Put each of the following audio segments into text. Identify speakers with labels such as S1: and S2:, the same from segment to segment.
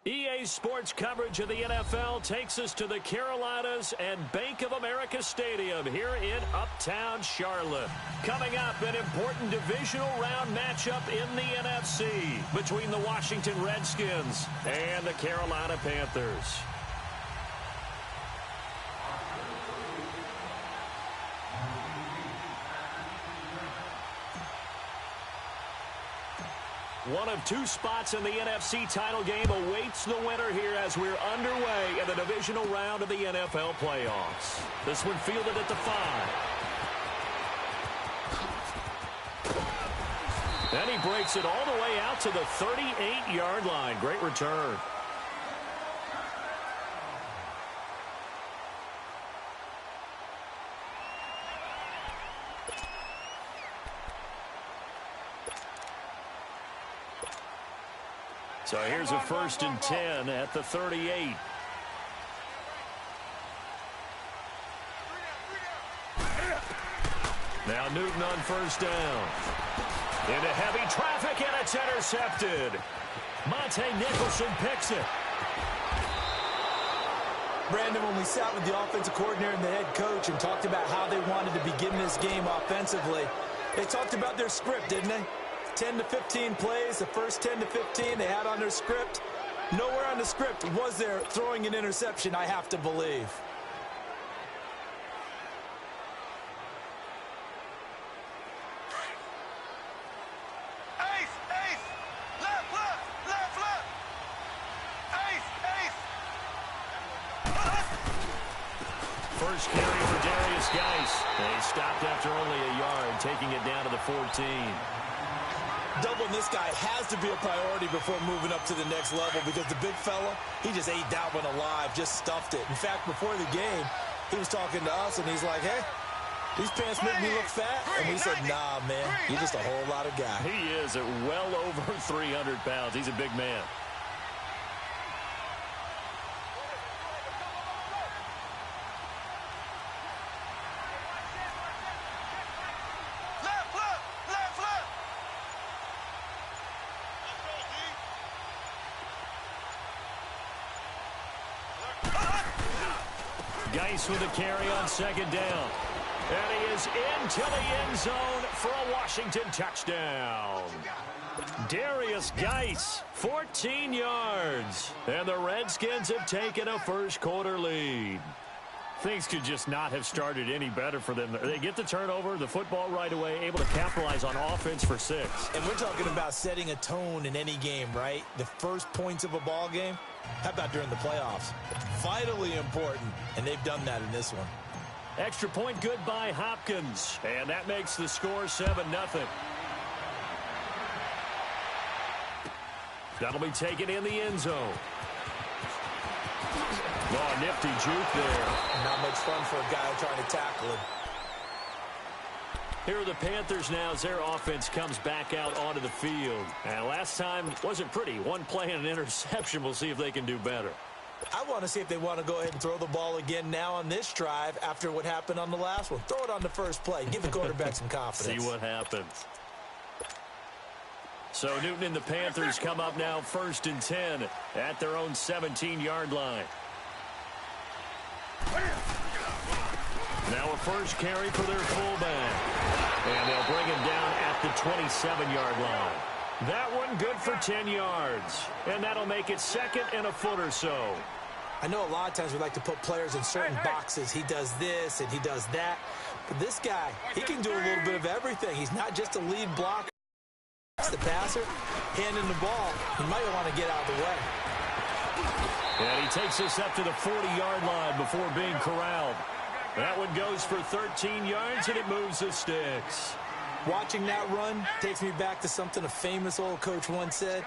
S1: EA Sports coverage of the NFL takes us to the Carolinas and Bank of America Stadium here in Uptown Charlotte. Coming up, an important divisional round matchup in the NFC between the Washington Redskins and the Carolina Panthers. One of two spots in the NFC title game awaits the winner here as we're underway in the divisional round of the NFL playoffs. This one fielded at the 5. And he breaks it all the way out to the 38-yard line. Great return. So here's a 1st and 10 at the 38. Now Newton on 1st down. Into heavy traffic, and it's intercepted. Monte Nicholson picks it.
S2: Brandon, when we sat with the offensive coordinator and the head coach and talked about how they wanted to begin this game offensively, they talked about their script, didn't they? 10 to 15 plays, the first 10 to 15 they had on their script. Nowhere on the script was there throwing an interception, I have to believe.
S1: First carry for Darius Geis. He stopped after only a yard, taking it down to the 14.
S2: Doubling this guy has to be a priority before moving up to the next level because the big fella, he just ate that one alive, just stuffed it. In fact, before the game, he was talking to us, and he's like, hey, these pants make me look fat. And we said, nah, man, you're just a whole lot of guy.
S1: He is at well over 300 pounds. He's a big man. Geis with a carry on 2nd down. And he is into the end zone for a Washington touchdown. Darius Geis, 14 yards. And the Redskins have taken a first-quarter lead. Things could just not have started any better for them. They get the turnover, the football right away, able to capitalize on offense for 6.
S2: And we're talking about setting a tone in any game, right? The first points of a ball game. How about during the playoffs? Vitally important, and they've done that in this one.
S1: Extra point good by Hopkins, and that makes the score 7-0. That'll be taken in the end zone. Oh, nifty juke there.
S2: Not much fun for a guy trying to tackle him.
S1: Here are the Panthers now as their offense comes back out onto the field. And last time wasn't pretty. One play and an interception. We'll see if they can do better.
S2: I want to see if they want to go ahead and throw the ball again now on this drive after what happened on the last one. Throw it on the first play. Give the quarterback some confidence.
S1: See what happens. So Newton and the Panthers come up now 1st and 10 at their own 17-yard line. Now a first carry for their fullback. And they'll bring him down at the 27-yard line. That one good for 10 yards. And that'll make it 2nd and a foot or so.
S2: I know a lot of times we like to put players in certain boxes. He does this and he does that. But this guy, he can do a little bit of everything. He's not just a lead blocker. The passer, handing the ball. He might want to get out of the way.
S1: And he takes us up to the 40-yard line before being corralled. That one goes for 13 yards, and it moves the sticks.
S2: Watching that run takes me back to something a famous old coach once said.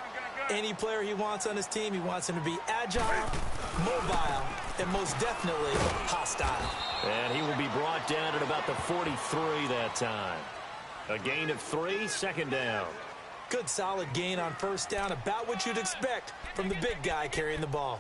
S2: Any player he wants on his team, he wants him to be agile, mobile, and most definitely hostile.
S1: And he will be brought down at about the 43 that time. A gain of 3, 2nd down.
S2: Good solid gain on 1st down, about what you'd expect from the big guy carrying the ball.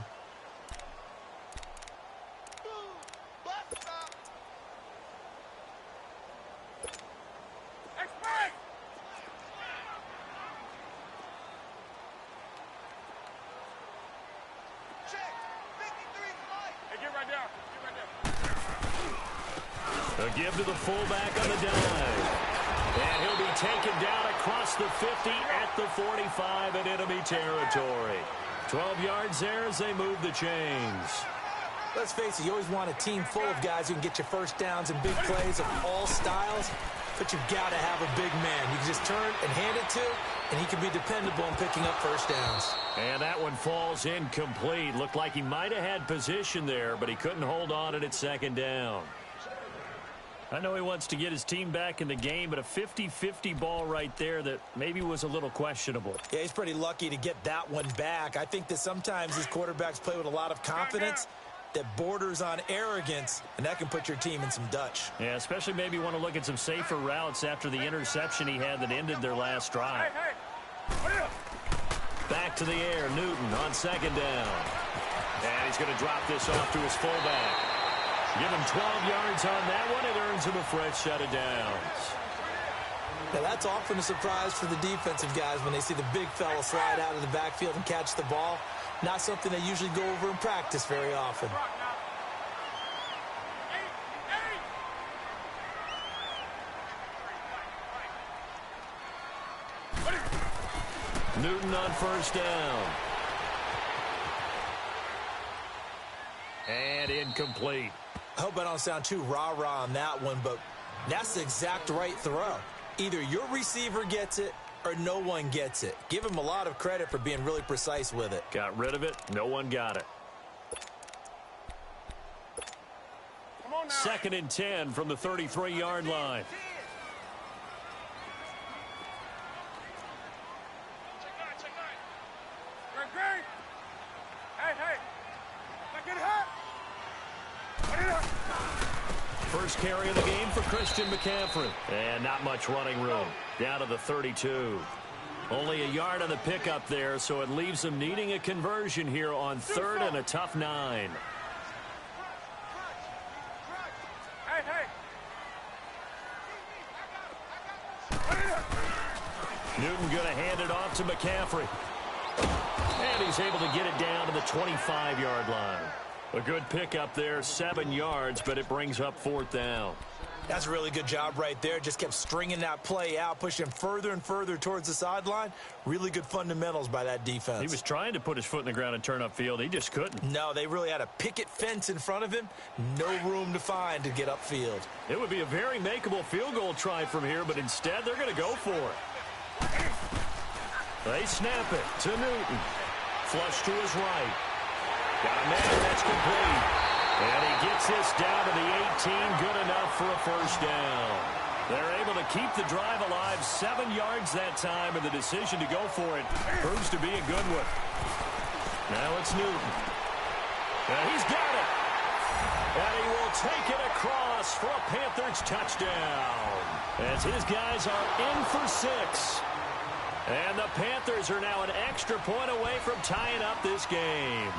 S1: A give to the fullback on the dive. And he'll be taken down across the 50 at the 45 in enemy territory. 12 yards there as they move the chains.
S2: Let's face it, you always want a team full of guys who can get you first downs and big plays of all styles, but you've got to have a big man. You can just turn and hand it to, and he can be dependable in picking up first downs.
S1: And that one falls incomplete. Looked like he might have had position there, but he couldn't hold on at second down. I know he wants to get his team back in the game, but a 50-50 ball right there that maybe was a little questionable.
S2: Yeah, he's pretty lucky to get that one back. I think that sometimes these quarterbacks play with a lot of confidence that borders on arrogance, and that can put your team in some Dutch.
S1: Yeah, especially maybe want to look at some safer routes after the interception he had that ended their last drive. Back to the air, Newton on second down. And he's going to drop this off to his fullback. Give him 12 yards on that one. It earns him a fresh set of downs.
S2: Now, that's often a surprise for the defensive guys when they see the big fella slide out of the backfield and catch the ball. Not something they usually go over in practice very often.
S1: Newton on first down. And incomplete.
S2: I hope I don't sound too rah-rah on that one, but that's the exact right throw. Either your receiver gets it or no one gets it. Give him a lot of credit for being really precise with it.
S1: Got rid of it. No one got it. 2nd and 10 from the 33-yard line. First carry of the game for Christian McCaffrey. And not much running room. Down to the 32. Only a yard on the pickup there, so it leaves them needing a conversion here on 3rd and a tough 9. Newton going to hand it off to McCaffrey. And he's able to get it down to the 25-yard line. A good pickup there, 7 yards, but it brings up 4th down.
S2: That's a really good job right there. Just kept stringing that play out, pushing him further and further towards the sideline. Really good fundamentals by that defense.
S1: He was trying to put his foot in the ground and turn upfield. He just couldn't.
S2: No, they really had a picket fence in front of him. No room to find to get upfield.
S1: It would be a very makeable field goal try from here, but instead they're going to go for it. They snap it to Newton. Flush to his right. Got a man that's complete. And he gets this down to the 18. Good enough for a first down. They're able to keep the drive alive. 7 yards that time, and the decision to go for it proves to be a good one. Now it's Newton. And he's got it. And he will take it across for a Panthers touchdown. As his guys are in for 6. And the Panthers are now an extra point away from tying up this game.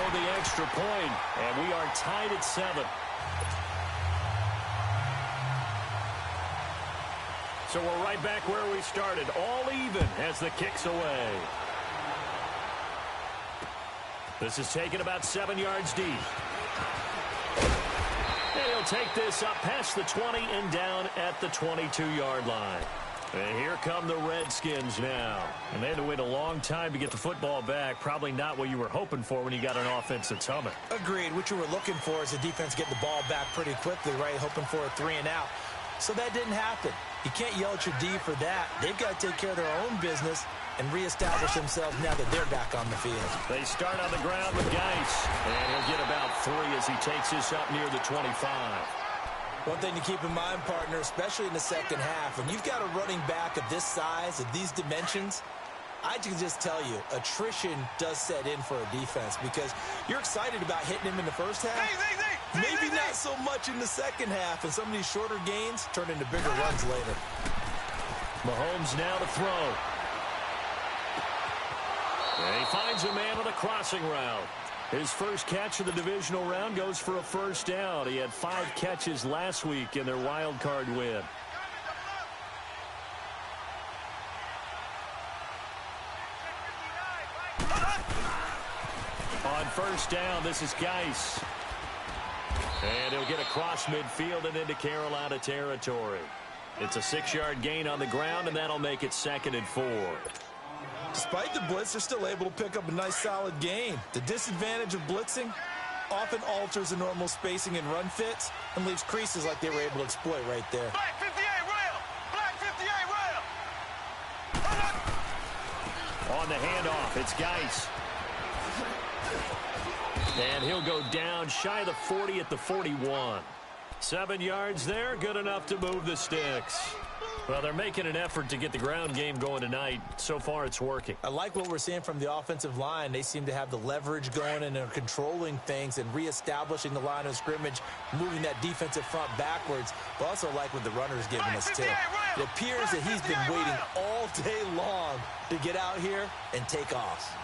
S1: The extra point, and we are tied at 7. So we're right back where we started, all even as the kick's away. This is taken about 7 yards deep. And he'll take this up past the 20 and down at the 22-yard line. And here come the Redskins now. And they had to wait a long time to get the football back. Probably not what you were hoping for when you got an offense that's humming.
S2: Agreed. What you were looking for is the defense getting the ball back pretty quickly, right? Hoping for a 3 and out. So that didn't happen. You can't yell at your D for that. They've got to take care of their own business and reestablish themselves now that they're back on the field.
S1: They start on the ground with Geis. And he'll get about 3 as he takes this up near the 25.
S2: One thing to keep in mind, partner, especially in the second half, when you've got a running back of this size, of these dimensions, I can just tell you, attrition does set in for a defense because you're excited about hitting him in the first half. Maybe not so much in the second half, and some of these shorter gains turn into bigger runs later.
S1: Mahomes now to throw. And he finds a man on a crossing route. His first catch of the divisional round goes for a first down. He had 5 catches last week in their wild card win. On On first down, this is Geis. And he'll get across midfield and into Carolina territory. It's a 6-yard gain on the ground, and that'll make it 2nd and 4.
S2: Despite the blitz, they're still able to pick up a nice, solid gain. The disadvantage of blitzing often alters the normal spacing and run fits and leaves creases like they were able to exploit right there.
S3: Black 58 rail! Black 58 rail!
S1: On the handoff, it's Geis. And he'll go down shy of the 40 at the 41. 7 yards there, good enough to move the sticks. Well, they're making an effort to get the ground game going tonight. So far, it's working.
S2: I like what we're seeing from the offensive line. They seem to have the leverage going and are controlling things and reestablishing the line of scrimmage, moving that defensive front backwards. But also like what the runner's giving us, too. It appears that he's been waiting all day long to get out here and take off.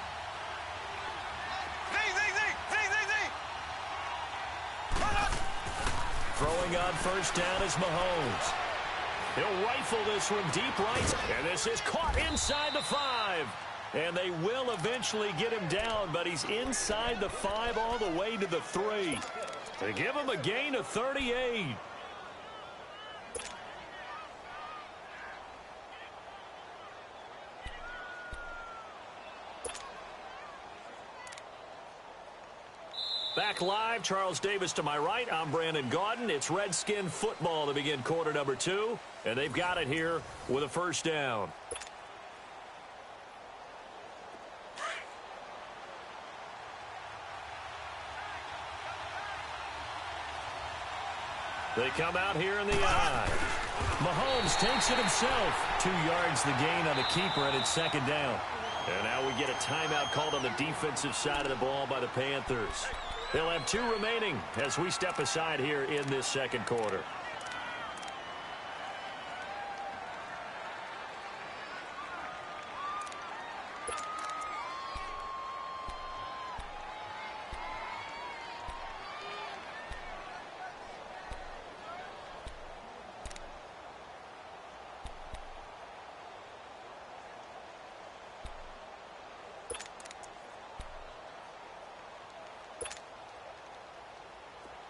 S1: Throwing on first down is Mahomes. He'll rifle this one deep right, and this is caught inside the 5. And they will eventually get him down, but he's inside the 5 all the way to the 3. To give him a gain of 38. Back live, Charles Davis to my right. I'm Brandon Gaudin. It's Redskin football to begin quarter number 2. And they've got it here with a first down. They come out here in the eye. Mahomes takes it himself. 2 yards the gain on the keeper, and it's 2nd down. And now we get a timeout called on the defensive side of the ball by the Panthers. They'll have 2 remaining as we step aside here in this 2nd quarter.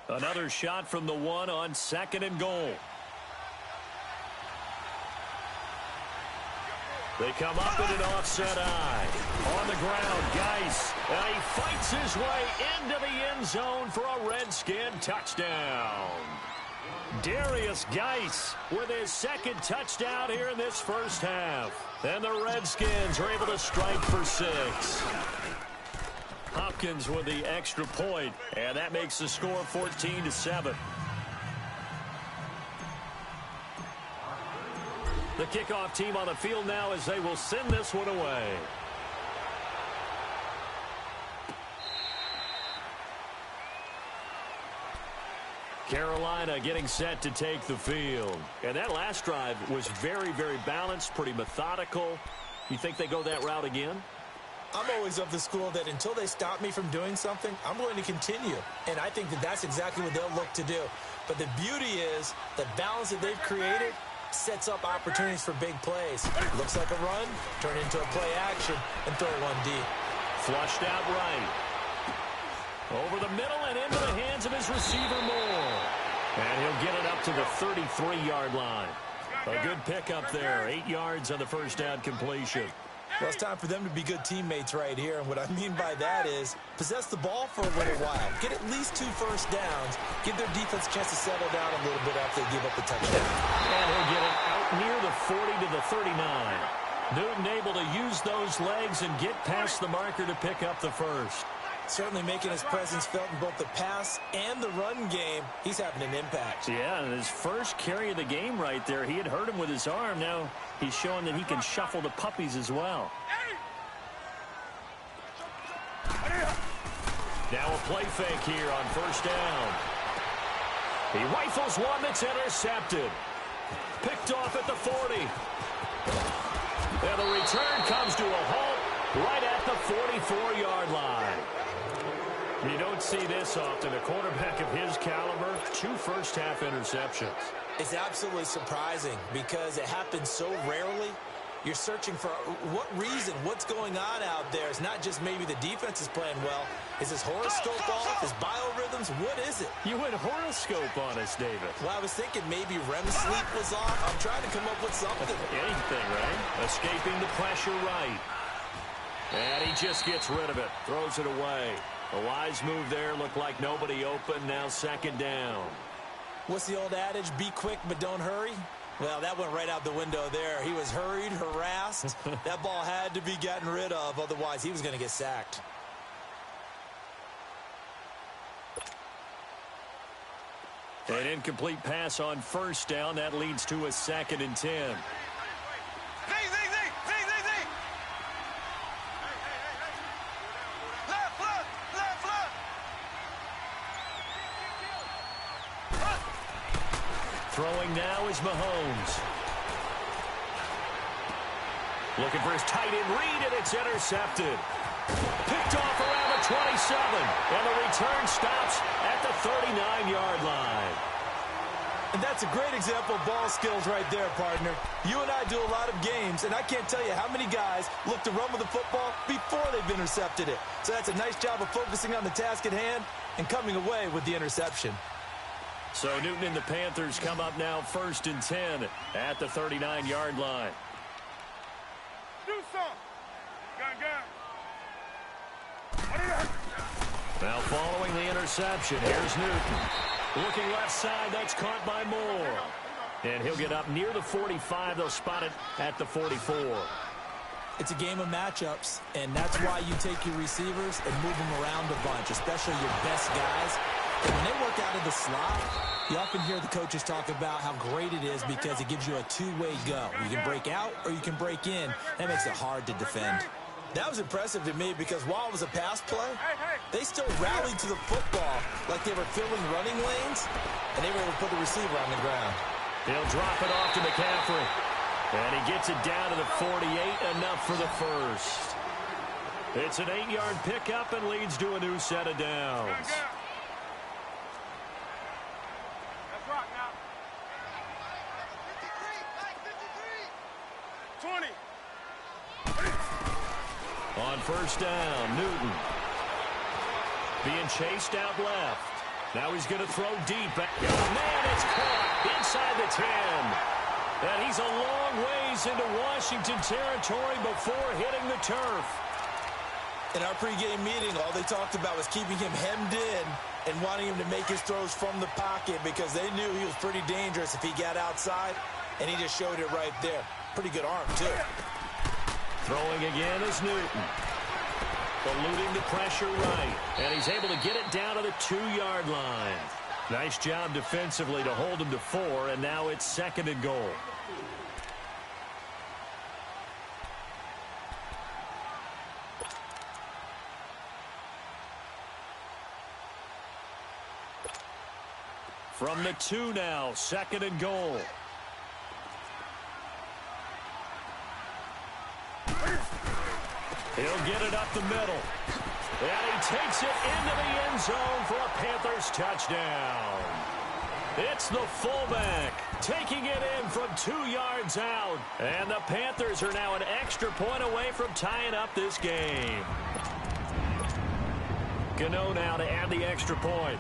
S1: Another shot from the 1 on 2nd and goal. They come up in an offset eye. On the ground, Geis. And he fights his way into the end zone for a Redskin touchdown. Darius Geis with his 2nd touchdown here in this first half. And the Redskins are able to strike for 6. Hopkins with the extra point, and that makes the score 14-7. The kickoff team on the field now as they will send this one away. Carolina getting set to take the field. And that last drive was very, very balanced, pretty methodical. You think they go that route again?
S2: I'm always of the school that until they stop me from doing something, I'm going to continue. And I think that that's exactly what they'll look to do. But the beauty is the balance that they've created sets up opportunities for big plays. Looks like a run, turn into a play action, and throw one deep.
S1: Flushed out right. Over the middle and into the hands of his receiver Moore. And he'll get it up to the 33-yard line. A good pickup there. 8 yards on the first down completion.
S2: Well, it's time for them to be good teammates right here. And what I mean by that is possess the ball for a little while. Get at least 2 first downs. Give their defense a chance to settle down a little bit after they give up the touchdown.
S1: And he'll get it out near the 40 to the 39. Newton able to use those legs and get past the marker to pick up the first.
S2: Certainly making his presence felt in both the pass and the run game. He's having an impact.
S1: Yeah, and his first carry of the game right there, he had hurt him with his arm. Now he's showing that he can shuffle the puppies as well. Now a play fake here on first down. He rifles one that's intercepted. Picked off at the 40. And the return comes to a halt right at the 44-yard line. You don't see this often. A quarterback of his caliber, 2 first-half interceptions.
S2: It's absolutely surprising because it happens so rarely. You're searching for what reason, what's going on out there. It's not just maybe the defense is playing well. Is his horoscope off? His biorhythms? What is it?
S1: You went horoscope on us, David.
S2: Well, I was thinking maybe REM sleep was off. I'm trying to come up with something.
S1: Anything, right? Escaping the pressure right. And he just gets rid of it. Throws it away. A wise move there. Looked like nobody open. Now second down.
S2: What's the old adage? Be quick, but don't hurry. Well, that went right out the window there. He was hurried, harassed. That ball had to be gotten rid of. Otherwise, he was going to get sacked.
S1: An incomplete pass on first down. That leads to a 2nd and 10. Throwing now is Mahomes. Looking for his tight end read, and it's intercepted. Picked off around the 27, and the return stops at the 39-yard line.
S2: And that's a great example of ball skills right there, partner. You and I do a lot of games, and I can't tell you how many guys look to run with the football before they've intercepted it. So that's a nice job of focusing on the task at hand and coming away with the interception.
S1: So Newton and the Panthers come up now 1st and 10 at the 39-yard line.
S3: Do something.
S1: Now following the interception, here's Newton. Looking left side, that's caught by Moore. And he'll get up near the 45. They'll spot it at the 44.
S2: It's a game of matchups, and that's why you take your receivers and move them around a bunch, especially your best guys. And when they work out of the slot, you often hear the coaches talk about how great it is because it gives you a two-way go. You can break out or you can break in. That makes it hard to defend. That was impressive to me because while it was a pass play, they still rallied to the football like they were filling running lanes, and they were able to put the receiver on the ground.
S1: He'll drop it off to McCaffrey. And he gets it down to the 48, enough for the first. It's an 8-yard pickup and leads to a new set of downs.
S3: 20.
S1: On first down, Newton. Being chased out left. Now he's going to throw deep. Oh, man, it's caught inside the 10. And he's a long ways into Washington territory before hitting the turf.
S2: In our pregame meeting, all they talked about was keeping him hemmed in and wanting him to make his throws from the pocket because they knew he was pretty dangerous if he got outside, and he just showed it right there. Pretty good arm, too.
S1: Throwing again is Newton. Eluding the pressure right, and he's able to get it down to the 2-yard line. Nice job defensively to hold him to 4, and now it's 2nd and goal. From the 2 now, 2nd and goal. He'll get it up the middle. And he takes it into the end zone for a Panthers touchdown. It's the fullback taking it in from 2 yards out. And the Panthers are now an extra point away from tying up this game. Gano now to add the extra point.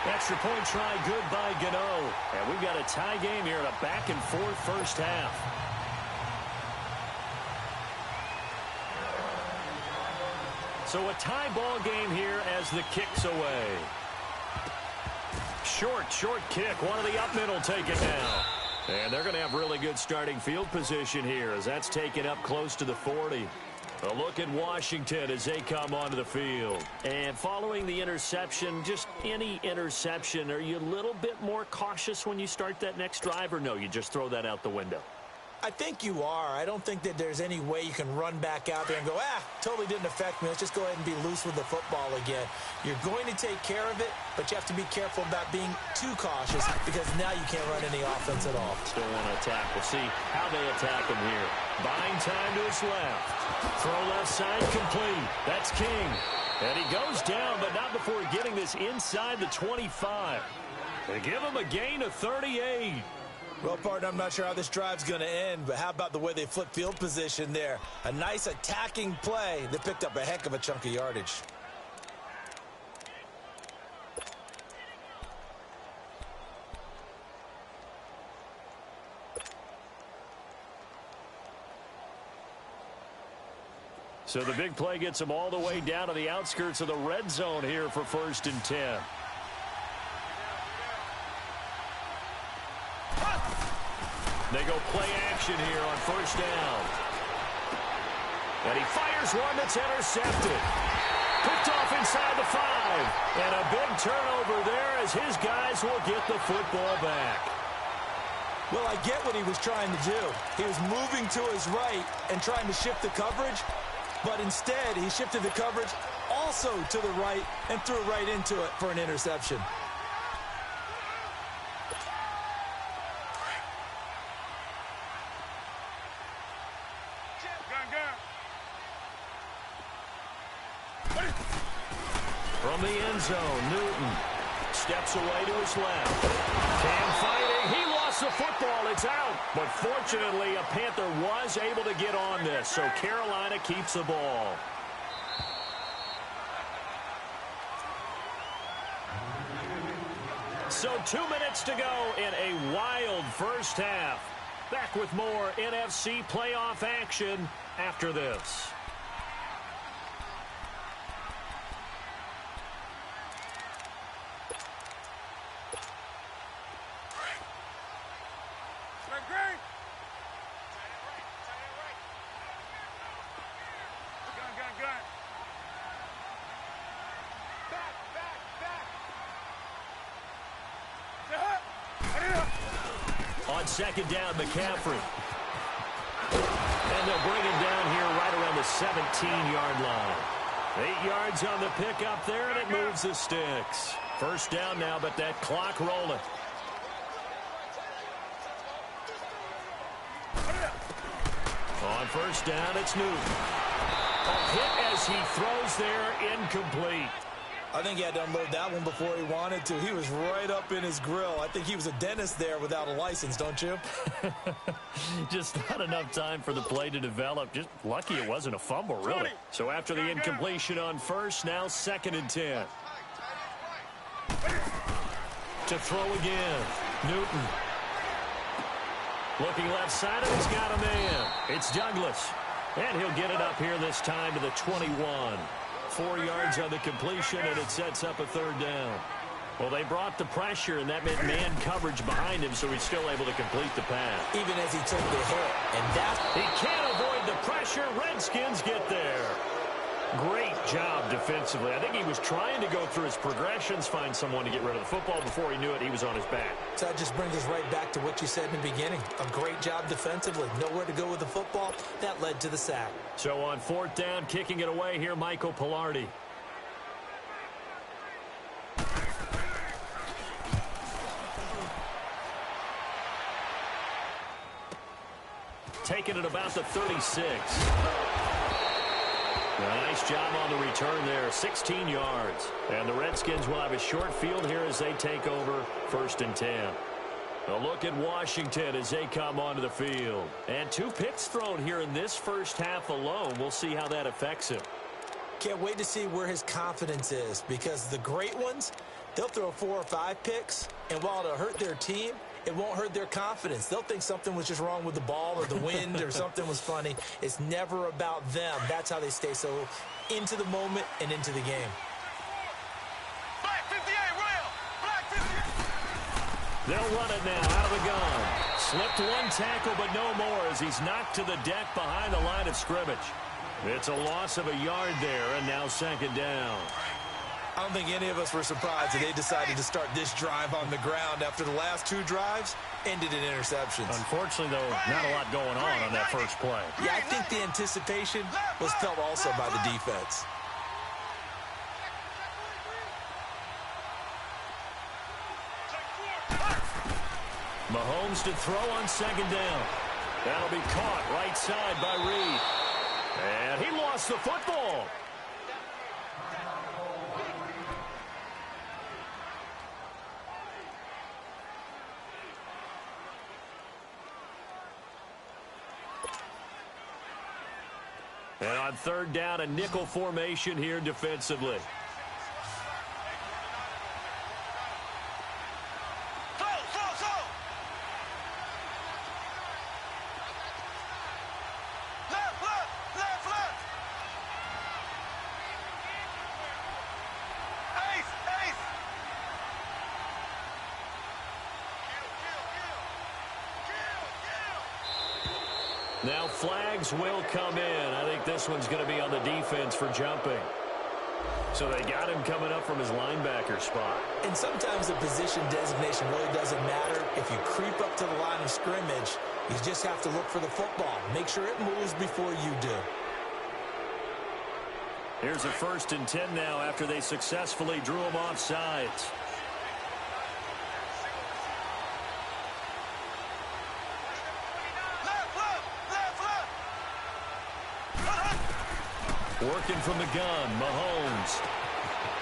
S1: Extra point try good by Gano. And we've got a tie game here in a back-and-forth first half. So a tie ball game here as the kick's away. Short kick. One of the up middle take it now. And they're going to have really good starting field position here as that's taken up close to the 40. A look at Washington as they come onto the field. And following the interception, just any interception, are you a little bit more cautious when you start that next drive, or no, you just throw that out the window?
S2: I think you are. I don't think that there's any way you can run back out there and go, totally didn't affect me. Let's just go ahead and be loose with the football again. You're going to take care of it, but you have to be careful about being too cautious because now you can't run any offense at all.
S1: Still want to attack. We'll see how they attack him here. Buying time to his left. Throw left side complete. That's King. And he goes down, but not before getting this inside the 25. They give him a gain of 38.
S2: Well, partner, I'm not sure how this drive's going to end, but how about the way they flip field position there? A nice attacking play that picked up a heck of a chunk of yardage.
S1: So the big play gets them all the way down to the outskirts of the red zone here for 1st and 10. They go play action here on 1st down. And he fires one that's intercepted. Picked off inside the 5. And a big turnover there as his guys will get the football back.
S2: Well, I get what he was trying to do. He was moving to his right and trying to shift the coverage, but instead he shifted the coverage also to the right and threw right into it for an interception.
S1: From the end zone, Newton steps away to his left. Tam fighting. He lost the football. It's out. But fortunately, a Panther was able to get on this, so Carolina keeps the ball. So 2 minutes to go in a wild first half. Back with more NFC playoff action after this. On 2nd down, McCaffrey. And they'll bring him down here right around the 17-yard line. 8 yards on the pickup there, and it moves the sticks. 1st down now, but that clock rolling. On 1st down, it's Newton. A hit as he throws there, incomplete.
S2: I think he had to unload that one before he wanted to. He was right up in his grill. I think he was a dentist there without a license, don't you?
S1: Just not enough time for the play to develop. Just lucky it wasn't a fumble, really. So after the incompletion on 1st, now 2nd and 10. To throw again, Newton. Looking left side, and he's got a man. It's Douglas. And he'll get it up here this time to the 21. 4 yards on the completion, and it sets up a 3rd down. Well, they brought the pressure, and that meant man coverage behind him, so he's still able to complete the pass.
S2: Even as he took the hit. And that...
S1: He can't avoid the pressure. Redskins get there. Great job defensively. I think he was trying to go through his progressions, find someone to get rid of the football. Before he knew it, he was on his back.
S2: So that just brings us right back to what you said in the beginning. A great job defensively. Nowhere to go with the football. That led to the sack.
S1: So on 4th down, kicking it away here, Michael Pilardi. Taking it about the 36. Nice job on the return there, 16 yards. And the Redskins will have a short field here as they take over 1st and 10. A look at Washington as they come onto the field. And 2 picks thrown here in this first half alone. We'll see how that affects him.
S2: Can't wait to see where his confidence is, because the great ones, they'll throw 4 or 5 picks, and while it'll hurt their team, it won't hurt their confidence. They'll think something was just wrong with the ball or the wind or something was funny. It's never about them. That's how they stay so into the moment and into the game.
S3: Black 58, Royal! Black 58!
S1: They'll run it now out of the gun. Slipped 1 tackle, but no more as he's knocked to the deck behind the line of scrimmage. It's a loss of a yard there, and now 2nd down.
S2: I don't think any of us were surprised that they decided to start this drive on the ground after the last 2 drives ended in interceptions.
S1: Unfortunately, though, not a lot going on that first play.
S2: Yeah, I think the anticipation was felt also by the defense.
S1: Mahomes to throw on 2nd down. That'll be caught right side by Reed. And he lost the football. And on third down, a nickel formation here defensively. Now flags will come in. I think this one's going to be on the defense for jumping. So they got him coming up from his linebacker spot.
S2: And sometimes the position designation really doesn't matter. If you creep up to the line of scrimmage, you just have to look for the football. Make sure it moves before you do.
S1: Here's a 1st and 10 now after they successfully drew him off sides. Working from the gun, Mahomes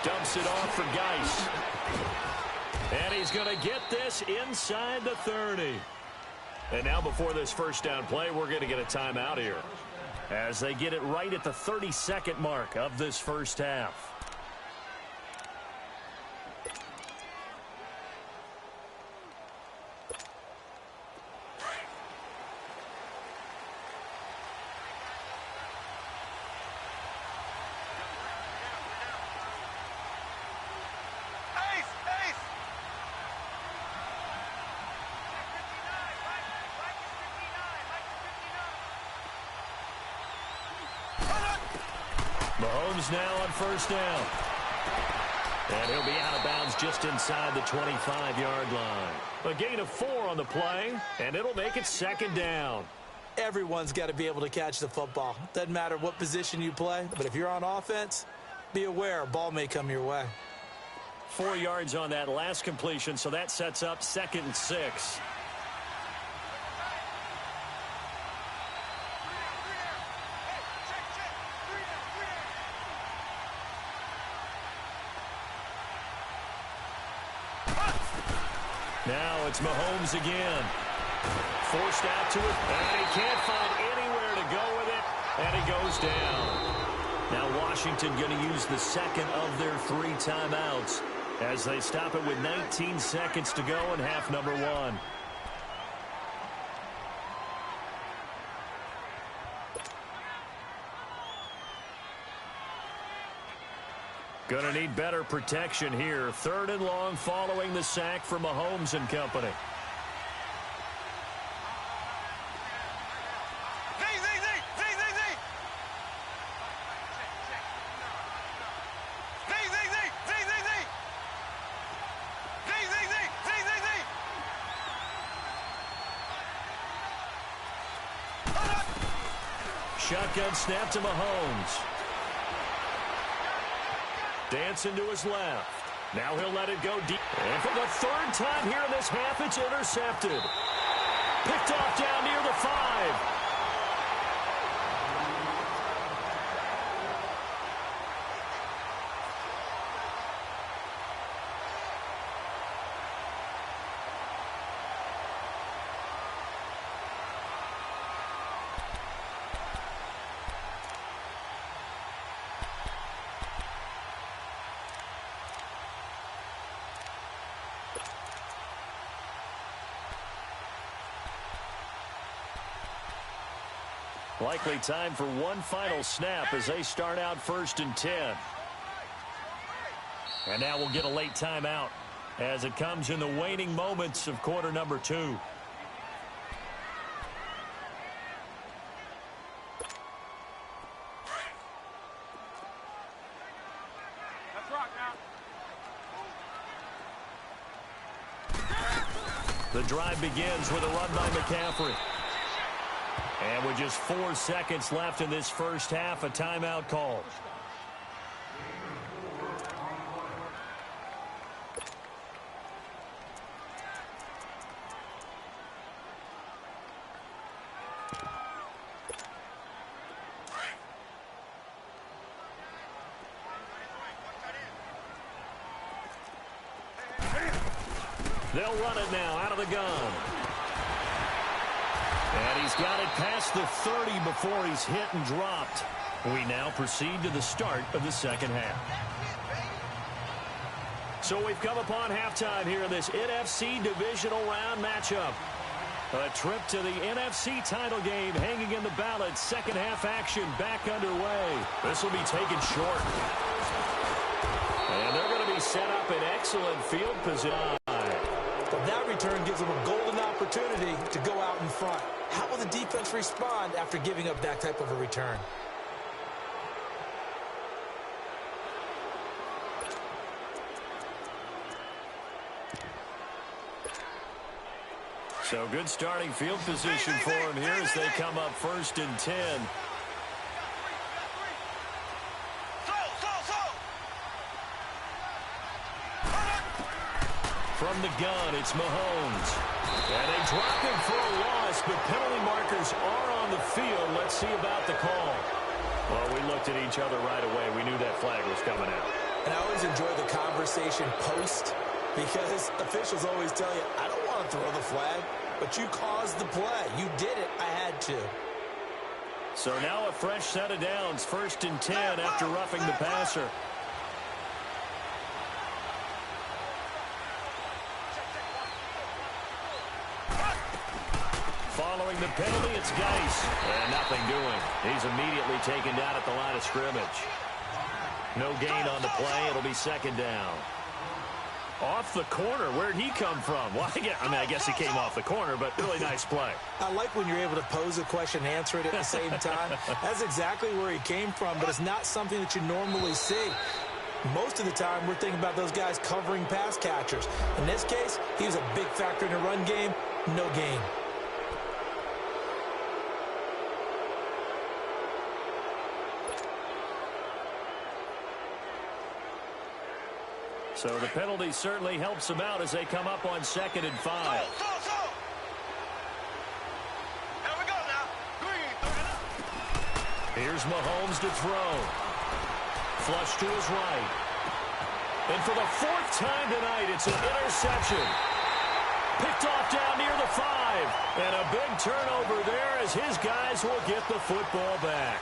S1: dumps it off for Geis. And he's going to get this inside the 30. And now before this first down play, we're going to get a timeout here as they get it right at the 32nd mark of this first half. Mahomes now on first down. And he'll be out of bounds just inside the 25-yard line. A gain of 4 on the play, and it'll make it 2nd down.
S2: Everyone's got to be able to catch the football. Doesn't matter what position you play, but if you're on offense, be aware a ball may come your way.
S1: 4 yards on that last completion, so that sets up 2nd and 6. Now it's Mahomes again. Forced out to it, and he can't find anywhere to go with it, and he goes down. Now Washington going to use the 2nd of their 3 timeouts as they stop it with 19 seconds to go in half number 1. Going to need better protection here. 3rd and long following the sack from Mahomes and company. Shotgun snap to Mahomes. Dancing to his left. Now he'll let it go deep. And for the 3rd time here in this half, it's intercepted. Picked off down near the 5. Likely time for one final snap as they start out 1st and 10. And now we'll get a late timeout as it comes in the waning moments of quarter number 2. The drive begins with a run by McCaffrey. And with just 4 seconds left in this first half, a timeout call. They'll run it now out of the gun. And he's got it past the 30 before he's hit and dropped. We now proceed to the start of the second half. So we've come upon halftime here in this NFC divisional round matchup. A trip to the NFC title game hanging in the balance. Second half action back underway. This will be taken short. And they're going to be set up in excellent field position.
S2: But that return gives them a golden opportunity to go out in front. How will the defense respond after giving up that type of a return?
S1: So good starting field position for them here as they come up 1st and 10. From the gun, it's Mahomes. And they drop him for a loss, but penalty markers are on the field. Let's see about the call. Well, we looked at each other right away. We knew that flag was coming out.
S2: And I always enjoy the conversation post, because officials always tell you, I don't want to throw the flag, but you caused the play. You did it. I had to.
S1: So now a fresh set of downs. 1st and 10 after roughing the passer. Following the penalty, it's Geis. And nothing doing. He's immediately taken down at the line of scrimmage. No gain on the play. It'll be 2nd down. Off the corner. Where'd he come from? Well, I guess he came off the corner, but really nice play.
S2: I like when you're able to pose a question and answer it at the same time. That's exactly where he came from, but it's not something that you normally see. Most of the time, we're thinking about those guys covering pass catchers. In this case, he was a big factor in the run game. No gain.
S1: So the penalty certainly helps them out as they come up on 2nd and 5.
S3: Here we go now.
S1: Here's Mahomes to throw. Flush to his right. And for the 4th time tonight, it's an interception. Picked off down near the 5. And a big turnover there as his guys will get the football back.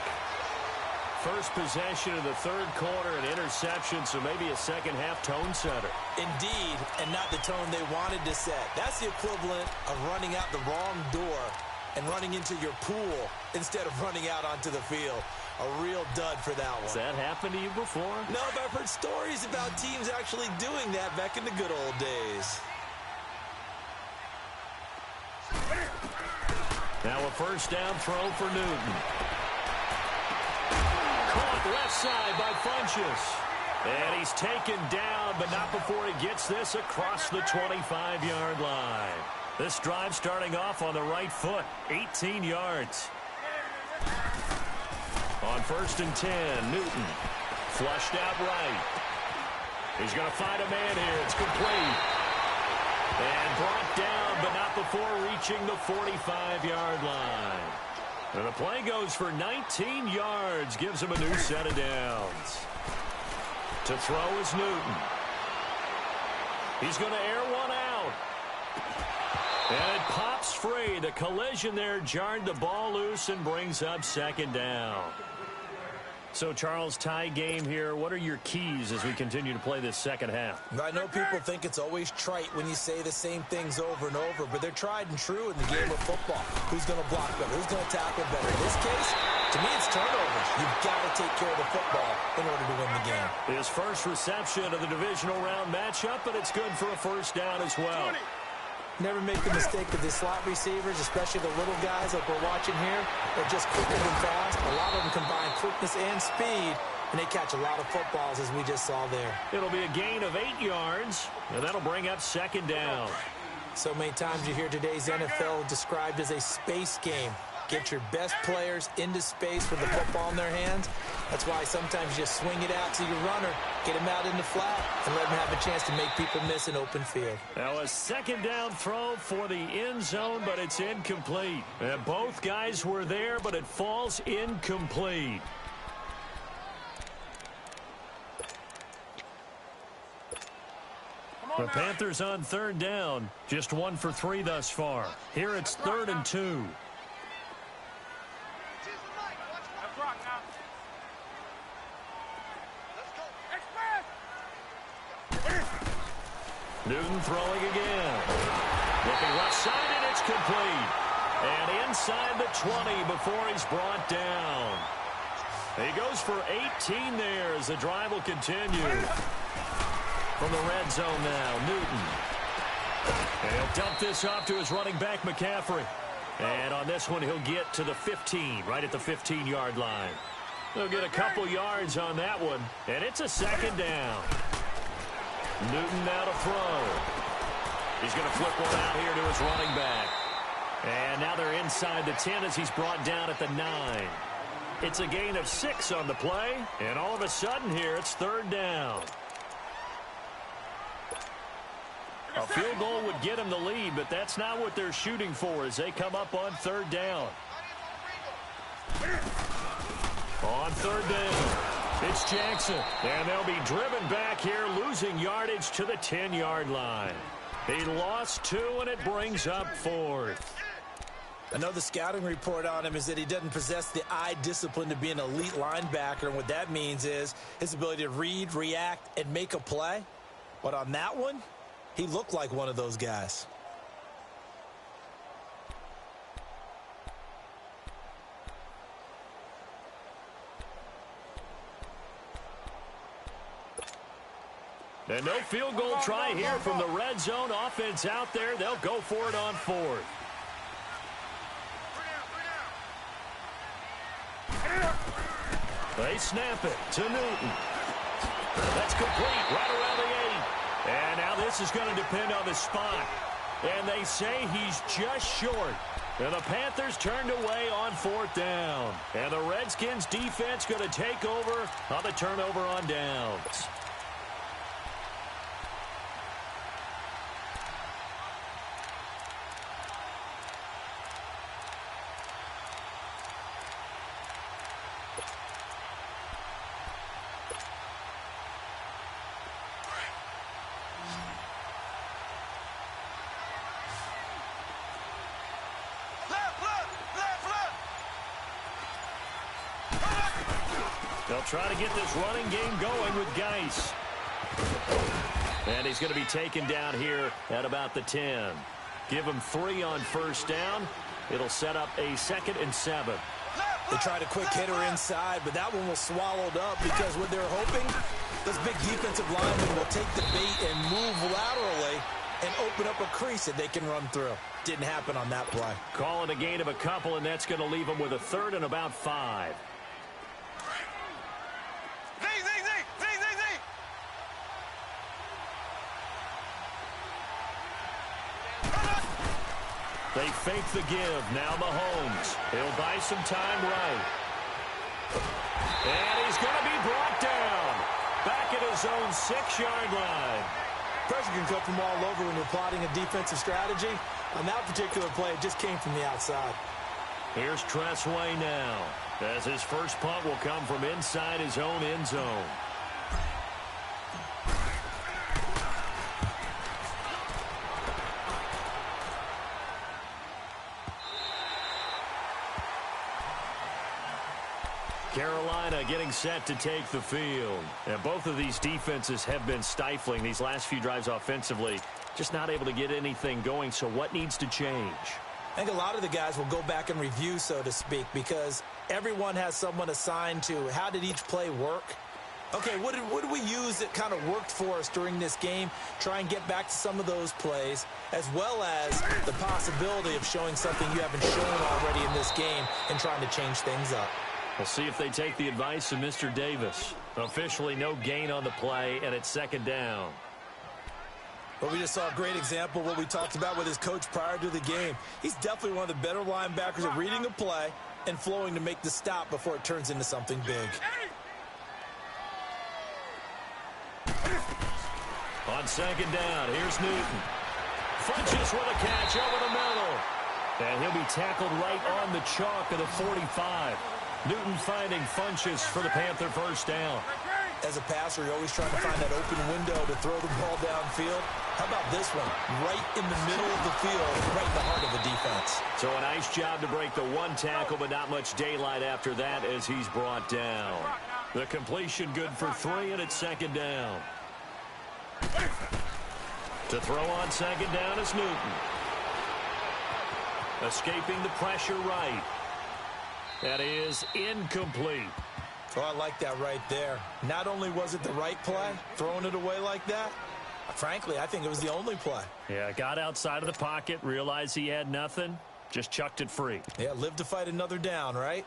S1: First possession of the 3rd quarter, an interception, so maybe a second half tone setter.
S2: Indeed, and not the tone they wanted to set. That's the equivalent of running out the wrong door and running into your pool instead of running out onto the field. A real dud for that one.
S1: Has that happened to you before?
S2: No, but I've heard stories about teams actually doing that back in the good old days.
S1: Now a 1st down throw for Newton. Caught left side by Funchess. And he's taken down, but not before he gets this across the 25-yard line. This drive starting off on the right foot, 18 yards. On 1st and 10, Newton flushed out right. He's going to find a man here. It's complete. And brought down, but not before reaching the 45-yard line. And the play goes for 19 yards, gives him a new set of downs. To throw is Newton. He's going to air one out. And it pops free. The collision there jarred the ball loose and brings up 2nd down. So, Charles, tie game here. What are your keys as we continue to play this second half?
S2: I know people think it's always trite when you say the same things over and over, but they're tried and true in the game of football. Who's going to block better? Who's going to tackle better? In this case, to me, it's turnovers. You've got to take care of the football in order to win the game.
S1: His first reception of the divisional round matchup, but it's good for a first down as well.
S2: Never make the mistake of the slot receivers, especially the little guys like we're watching here. They're just quicker and fast. A lot of them combine quickness and speed, and they catch a lot of footballs, as we just saw there.
S1: It'll be a gain of 8 yards, and that'll bring up 2nd down.
S2: So many times you hear today's NFL described as a space game. Get your best players into space with the football in their hands. That's why sometimes you just swing it out to your runner, get him out in the flat, and let him have a chance to make people miss an open field.
S1: Now a 2nd down throw for the end zone, but it's incomplete. And both guys were there, but it falls incomplete. The Panthers on 3rd down, just 1 for 3 thus far. Here it's 3rd and 2. Newton throwing again. Looking left side, and it's complete. And inside the 20 before he's brought down. He goes for 18 there as the drive will continue. From the red zone now, Newton. And he'll dump this off to his running back, McCaffrey. And on this one, he'll get to the 15, right at the 15-yard line. He'll get a couple yards on that one, and it's a second down. Newton now to throw. He's going to flip one out here to his running back. And now they're inside the 10 as he's brought down at the 9. It's a gain of 6 on the play, and all of a sudden here, it's third down. A field goal would get him the lead, but that's not what they're shooting for as they come up on third down. On third down, it's Jackson, and they'll be driven back here, losing yardage to the 10-yard line. He lost 2, and it brings up fourth.
S2: I know the scouting report on him is that he doesn't possess the eye discipline to be an elite linebacker, and what that means is his ability to read, react, and make a play. But on that one, he looked like one of those guys.
S1: And no field goal try here from the red zone offense out there. They'll go for it on fourth. They snap it to Newton. That's complete right around the 8. And now this is going to depend on the spot. And they say he's just short. And the Panthers turned away on fourth down. And the Redskins defense going to take over on the turnover on downs. They'll try to get this running game going with Geis. And he's going to be taken down here at about the 10. Give him 3 on first down. It'll set up a 2nd and 7.
S2: They tried a quick hitter inside, but that one was swallowed up because what they're hoping, those big defensive linemen will take the bait and move laterally and open up a crease that they can run through. Didn't happen on that play.
S1: Calling a gain of a couple, and that's going to leave them with a 3rd and about 5. They fake the give. Now Mahomes. He'll buy some time right. And he's going to be brought down. Back at his own 6-yard line.
S2: Pressure can come from all over when you're plotting a defensive strategy. On that particular play, it just came from the outside.
S1: Here's Febrezey now, as his first punt will come from inside his own end zone. Carolina getting set to take the field. And both of these defenses have been stifling these last few drives offensively. Just not able to get anything going, so what needs to change?
S2: I think a lot of the guys will go back and review, so to speak, because everyone has someone assigned to how did each play work. Okay, what did we use that kind of worked for us during this game? Try and get back to some of those plays, as well as the possibility of showing something you haven't shown already in this game and trying to change things up.
S1: We'll see if they take the advice of Mr. Davis. Officially no gain on the play, and it's 2nd down.
S2: Well, we just saw a great example of what we talked about with his coach prior to the game. He's definitely one of the better linebackers at reading a play and flowing to make the stop before it turns into something big.
S1: On 2nd down, here's Newton. Funches with a catch over the middle. And he'll be tackled right on the chalk of the 45. Newton finding Funches for the Panther first down.
S2: As a passer, you're always trying to find that open window to throw the ball downfield. How about this one? Right in the middle of the field, right in the heart of the defense.
S1: So a nice job to break the 1 tackle, but not much daylight after that as he's brought down. The completion good for 3, and it's second down. To throw on second down is Newton. Escaping the pressure right. That is incomplete.
S2: Oh, I like that right there. Not only was it the right play, throwing it away like that, frankly, I think it was the only play.
S1: Yeah, got outside of the pocket, realized he had nothing, just chucked it free.
S2: Yeah, live to fight another down, right?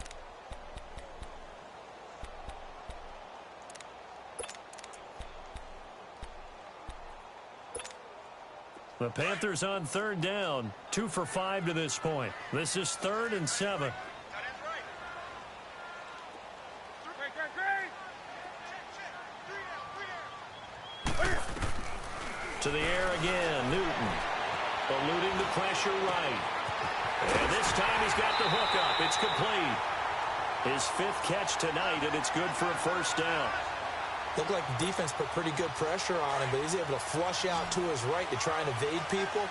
S1: The Panthers on third down, 2 for 5 to this point. This is 3rd and 7. To the air again, Newton. Eluding the pressure right. And this time he's got the hook up. It's complete. His 5th catch tonight, and it's good for a first down.
S2: Looked like the defense put pretty good pressure on him, but he's able to flush out to his right to try and evade people.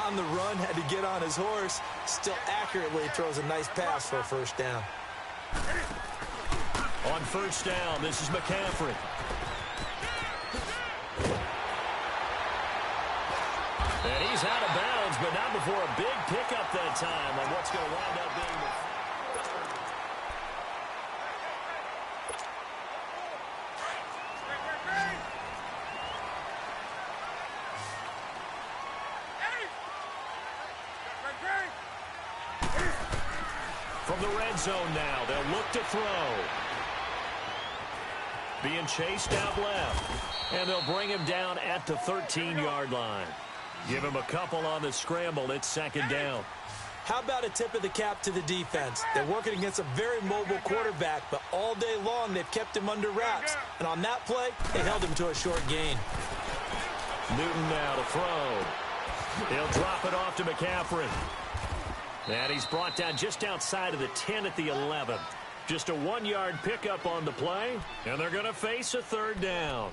S2: On the run, had to get on his horse. Still accurately throws a nice pass for a first down.
S1: On first down, this is McCaffrey. And he's out of bounds, but not before a big pickup that time on what's going to wind up being the... From the red zone now, they'll look to throw. Being chased out left, and they'll bring him down at the 13-yard line. Give him a couple on the scramble. It's second down.
S2: How about a tip of the cap to the defense? They're working against a very mobile quarterback, but all day long they've kept him under wraps. And on that play, they held him to a short gain.
S1: Newton now to throw. He'll drop it off to McCaffrey. And he's brought down just outside of the 10 at the 11. Just a 1-yard pickup on the play, and they're going to face a third down.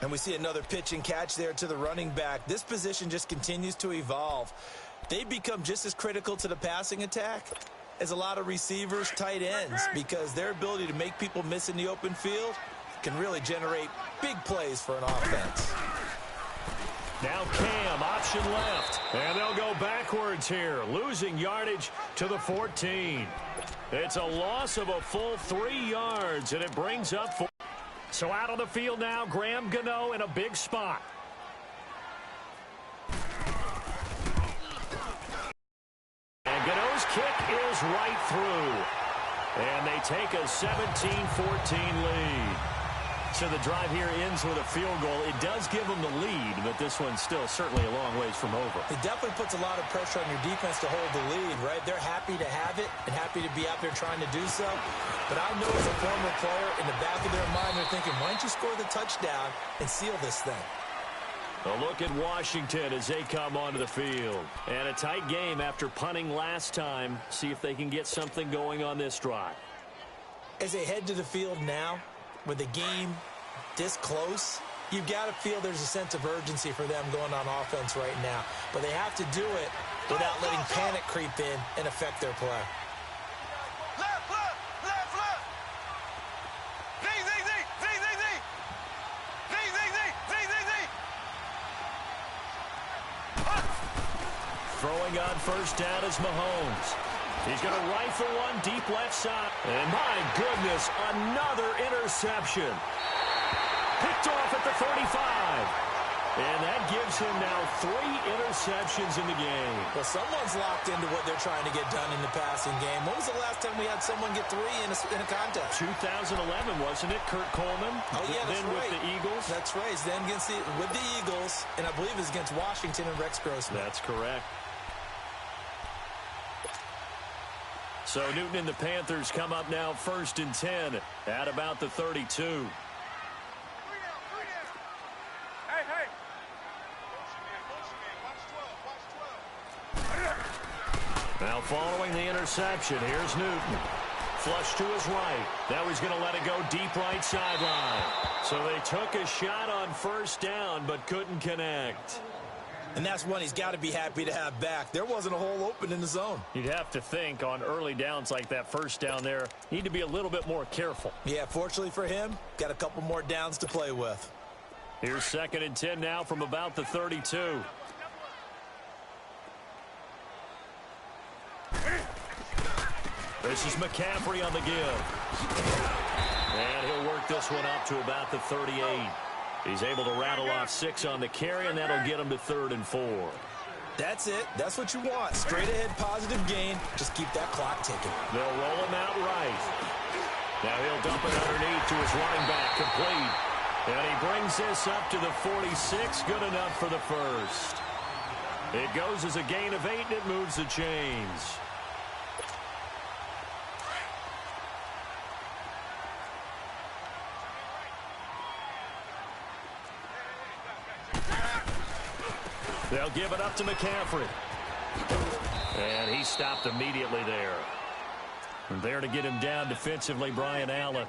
S2: And we see another pitch and catch there to the running back. This position just continues to evolve. They become just as critical to the passing attack as a lot of receivers, tight ends, because their ability to make people miss in the open field can really generate big plays for an offense.
S1: Now Cam, option left, and they'll go backwards here, losing yardage to the 14. It's a loss of a full 3 yards, and it brings up 4. So out on the field now, Graham Gano in a big spot. And Gano's kick is right through. And they take a 17-14 lead. So the drive here ends with a field goal. It does give them the lead, but this one's still certainly a long ways from over.
S2: It definitely puts a lot of pressure on your defense to hold the lead, right? They're happy to have it and happy to be out there trying to do so. But I know as a former player, in the back of their mind, they're thinking, why don't you score the touchdown and seal this thing?
S1: A look at Washington as they come onto the field. And a tight game after punting last time. See if they can get something going on this drive.
S2: As they head to the field now, with the game this close, you've got to feel there's a sense of urgency for them going on offense right now. But they have to do it without letting panic creep in and affect their play.
S3: Left, left, left, left. Z, Z, Z, Z, Z, Z. Z, Z, Z, Z, Z, Z.
S1: Throwing on first down is Mahomes. He's going to rifle one deep left side. And my goodness, another interception. Picked off at the 35. And that gives him now 3 interceptions in the game.
S2: Well, someone's locked into what they're trying to get done in the passing game. When was the last time we had someone get 3 in a contest?
S1: 2011, wasn't it? Kurt Coleman.
S2: Oh, yeah, that's
S1: then
S2: right.
S1: With the Eagles.
S2: That's right. Then with the Eagles, and I believe it's against Washington and Rex Grossman.
S1: That's correct. So Newton and the Panthers come up now 1st and 10 at about the 32.
S3: Hey.
S1: Now following the interception, here's Newton. Flush to his right. Now he's going to let it go deep right sideline. So they took a shot on first down but couldn't connect.
S2: And that's one he's got to be happy to have back. There wasn't a hole open in the zone.
S1: You'd have to think on early downs like that first down there, need to be a little bit more careful.
S2: Yeah, fortunately for him, got a couple more downs to play with.
S1: Here's 2nd and 10 now from about the 32. This is McCaffrey on the give. And he'll work this one up to about the 38. He's able to rattle off 6 on the carry, and that'll get him to 3rd and 4.
S2: That's it. That's what you want. Straight ahead positive gain. Just keep that clock ticking.
S1: They'll roll him out right. Now he'll dump it underneath to his running back, complete. And he brings this up to the 46, good enough for the first. It goes as a gain of 8, and it moves the chains. They'll give it up to McCaffrey. And he stopped immediately there. And there to get him down defensively, Brian Allen.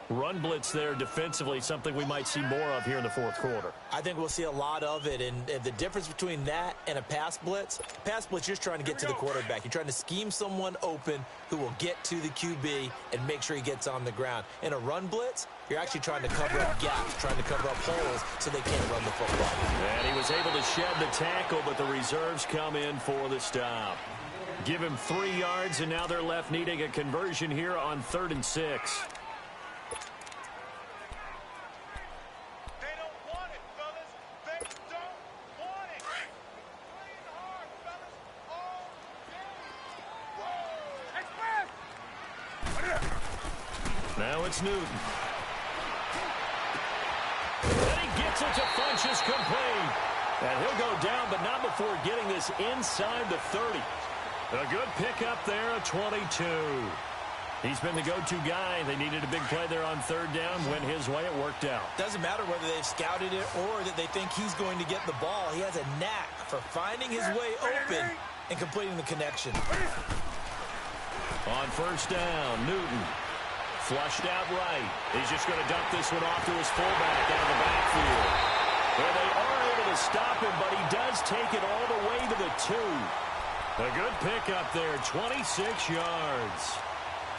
S1: Run blitz there defensively, something we might see more of here in the 4th quarter.
S2: I think we'll see a lot of it, and the difference between that and a pass blitz, you're just trying to get to the quarterback. You're trying to scheme someone open who will get to the QB and make sure he gets on the ground. In a run blitz, you're actually trying to cover up gaps, trying to cover up holes so they can't run the football.
S1: And he was able to shed the tackle, but the reserves come in for the stop. Give him 3 yards, and now they're left needing a conversion here on 3rd and 6. Now it's Newton. And he gets it to Funchess, complete. And he'll go down, but not before getting this inside the 30. A good pickup there, a 22. He's been the go-to guy. They needed a big play there on 3rd down. Went his way, it worked out.
S2: Doesn't matter whether they've scouted it or that they think he's going to get the ball. He has a knack for finding his way open and completing the connection.
S1: On 1st down, Newton. Flushed out right. He's just going to dump this one off to his fullback out of the backfield. Well, they are able to stop him, but he does take it all the way to the 2. A good pickup there, 26 yards.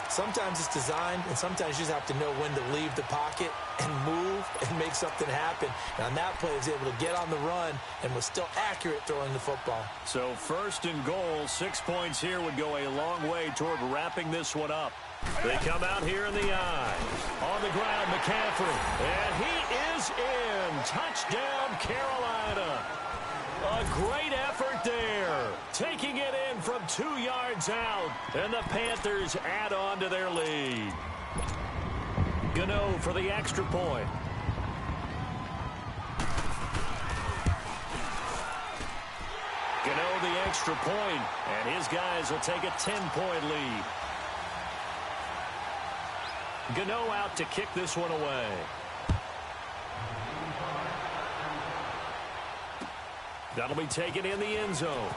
S2: Sometimes it's designed, and sometimes you just have to know when to leave the pocket and move and make something happen. And on that play, he was able to get on the run and was still accurate throwing the football.
S1: So 1st and goal, 6 points here would go a long way toward wrapping this one up. They come out here in the eye. On the ground, McCaffrey. And he is in. Touchdown, Carolina. A great effort there. Taking it in from 2 yards out. And the Panthers add on to their lead. Gano for the extra point. Gano the extra point. And his guys will take a 10-point lead. Gano out to kick this one away. That'll be taken in the end zone.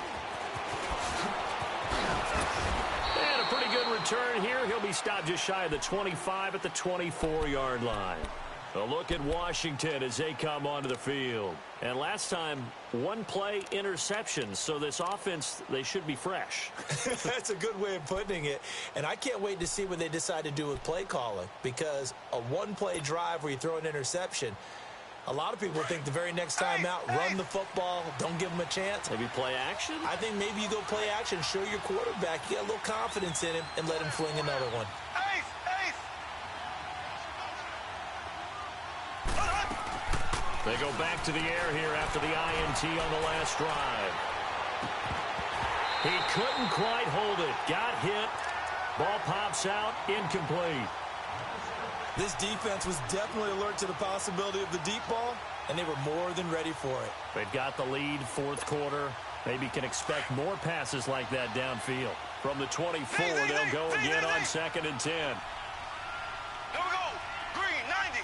S1: And a pretty good return here. He'll be stopped just shy of the 25 at the 24-yard line. A look at Washington as they come onto the field. And last time, 1 play interception. So this offense, they should be fresh.
S2: That's a good way of putting it. And I can't wait to see what they decide to do with play calling. Because a 1-play drive where you throw an interception, a lot of people think the very next time out, run the football, don't give them a chance.
S1: Maybe play action?
S2: I think maybe you go play action, show your quarterback, you get a little confidence in him, and let him fling another one.
S1: They go back to the air here after the INT on the last drive. He couldn't quite hold it. Got hit. Ball pops out. Incomplete.
S2: This defense was definitely alert to the possibility of the deep ball, and they were more than ready for it.
S1: They've got the lead, 4th quarter. Maybe can expect more passes like that downfield. From the 24, they'll go again on 2nd and 10.
S3: Here we go. Green, 90.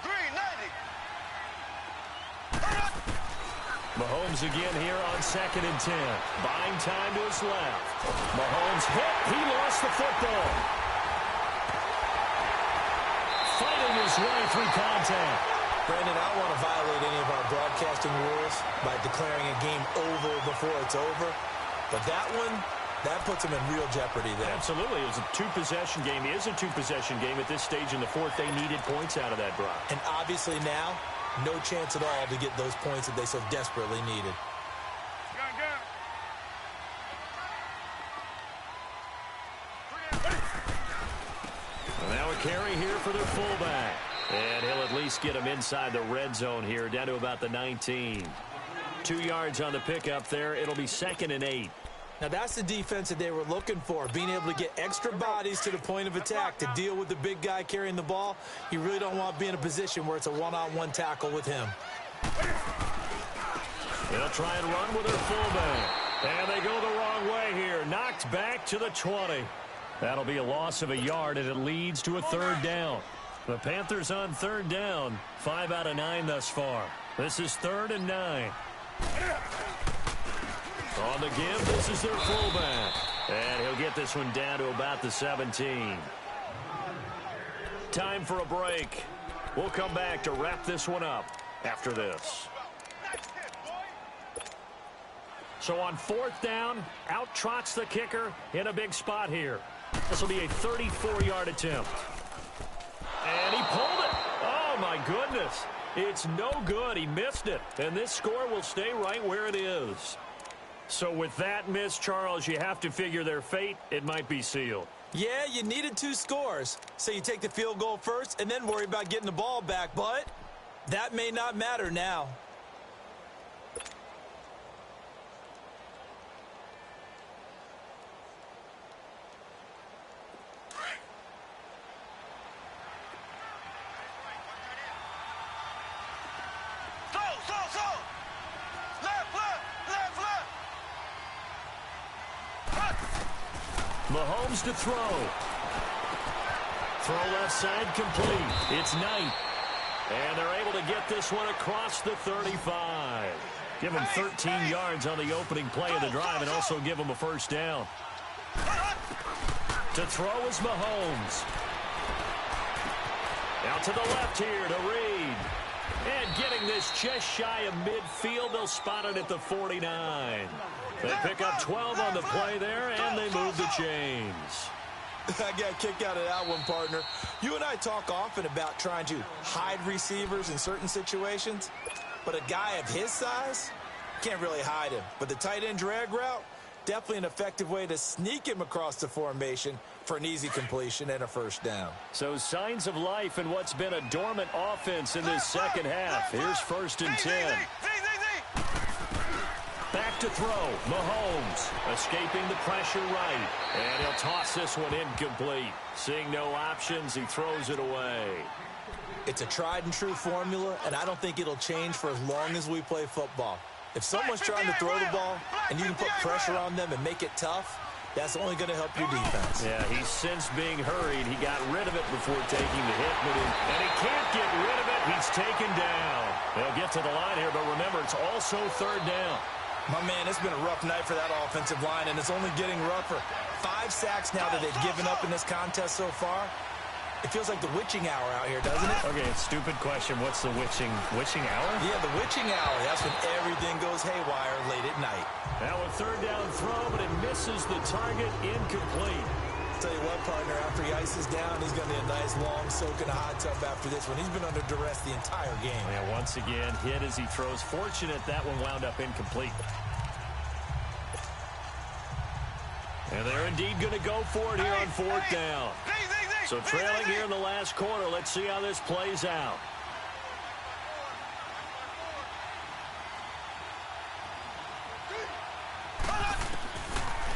S3: Green, 90.
S1: Mahomes again here on 2nd and 10. Buying time to his left. Mahomes hit. He lost the football. Fighting his way through contact.
S2: Brandon, I don't want to violate any of our broadcasting rules by declaring a game over before it's over. But that one, that puts them in real jeopardy there.
S1: Absolutely. It was a two-possession game. It is a two-possession game at this stage in the fourth. They needed points out of that, Brock.
S2: And obviously now, no chance at all to get those points that they so desperately needed.
S1: Now a carry here for their fullback. And he'll at least get him inside the red zone here, down to about the 19. 2 yards on the pickup there. It'll be 2nd and 8.
S2: Now that's the defense that they were looking for, being able to get extra bodies to the point of attack to deal with the big guy carrying the ball. You really don't want to be in a position where it's a one-on-one tackle with him.
S1: They'll try and run with their fullback. And they go the wrong way here. Knocked back to the 20. That'll be a loss of a yard, and it leads to a 3rd down. The Panthers on 3rd down, 5 out of 9 thus far. This is 3rd and 9. On the give, this is their fullback. And he'll get this one down to about the 17. Time for a break. We'll come back to wrap this one up after this. So on 4th down, out trots the kicker in a big spot here. This will be a 34-yard attempt. And he pulled it. Oh, my goodness. It's no good. He missed it. And this score will stay right where it is. So with that miss, Charles, you have to figure their fate. It might be sealed.
S2: Yeah, you needed 2 scores. So you take the field goal first and then worry about getting the ball back. But that may not matter now.
S1: Mahomes to throw. Throw left side complete. It's Knight. And they're able to get this one across the 35. Give them 13 yards on the opening play of the drive and also give them a 1st down. To throw is Mahomes. Out to the left here to Reed. And getting this just shy of midfield, they'll spot it at the 49. They pick up 12 on the play there, and they move the chains.
S2: I got a kick out of that one, partner. You and I talk often about trying to hide receivers in certain situations, but a guy of his size can't really hide him. But the tight end drag route, definitely an effective way to sneak him across the formation for an easy completion and a 1st down.
S1: So signs of life in what's been a dormant offense in this second half. Here's 1st and 10. Back to throw. Mahomes escaping the pressure right. And he'll toss this one incomplete. Seeing no options, he throws it away.
S2: It's a tried and true formula, and I don't think it'll change for as long as we play football. If someone's trying to throw the ball and you can put pressure on them and make it tough, that's only going to help your defense.
S1: Yeah, he's since being hurried. He got rid of it before taking the hit, and he can't get rid of it. He's taken down. They'll get to the line here, but remember, it's also 3rd down.
S2: My man, it's been a rough night for that offensive line, and it's only getting rougher. 5 sacks now that they've given up in this contest so far. It feels like the witching hour out here, doesn't it?
S1: Okay, stupid question. What's the witching hour?
S2: Yeah, the witching hour. That's when everything goes haywire late at night.
S1: Now a 3rd down throw, but it misses the target, incomplete.
S2: Tell you what, partner, after he ices down, he's going to need a nice long soak in a hot tub after this one. He's been under duress the entire game.
S1: Yeah, once again, hit as he throws. Fortunate that one wound up incomplete. And they're indeed going to go for it here on 4th down. So trailing here in the last quarter. Let's see how this plays out.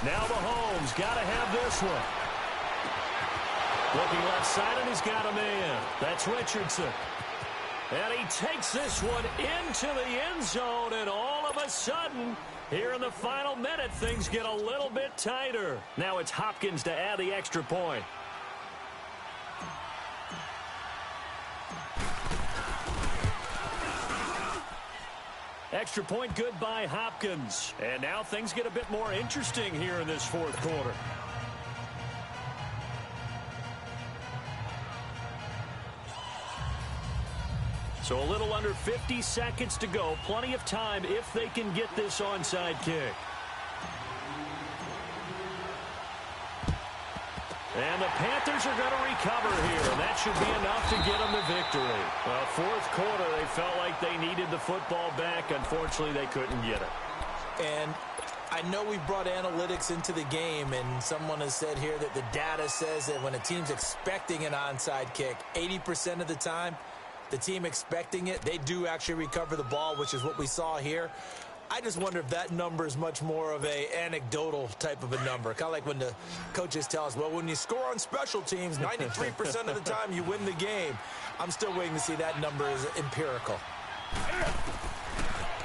S1: Now Mahomes got to have this one. Looking left side, and he's got a man. That's Richardson. And he takes this one into the end zone, and all of a sudden, here in the final minute, things get a little bit tighter. Now it's Hopkins to add the extra point. Extra point good by Hopkins. And now things get a bit more interesting here in this 4th quarter. So a little under 50 seconds to go. Plenty of time if they can get this onside kick. And the Panthers are going to recover here, and that should be enough to get them the victory. Well, fourth quarter, they felt like they needed the football back. Unfortunately, they couldn't get it.
S2: And I know we've brought analytics into the game, and someone has said here that the data says that when a team's expecting an onside kick, 80% of the time, the team expecting it, they do actually recover the ball, which is what we saw here. I just wonder if that number is much more of a anecdotal type of a number. Kind of like when the coaches tell us, well, when you score on special teams, 93% of the time you win the game. I'm still waiting to see that number is empirical.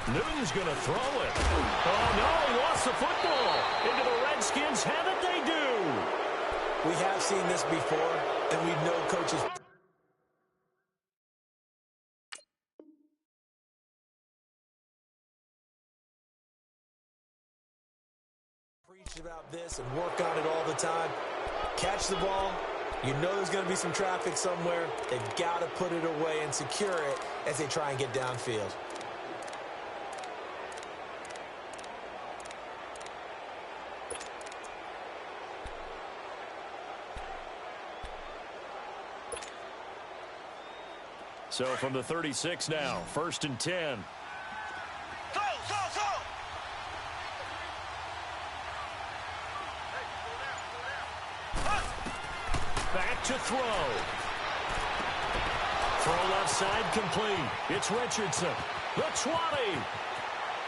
S1: Newton's going to throw it. Oh, no, he lost the football. Into the Redskins' hand that they do.
S2: We have seen this before, and we know coaches preach about this and work on it all the time. Catch the ball. You know there's going to be some traffic somewhere. They've got to put it away and secure it as they try and get downfield.
S1: So from the 36 now, 1st and 10.
S3: Go!
S1: Back to throw. Throw left side complete. It's Richardson. The 20.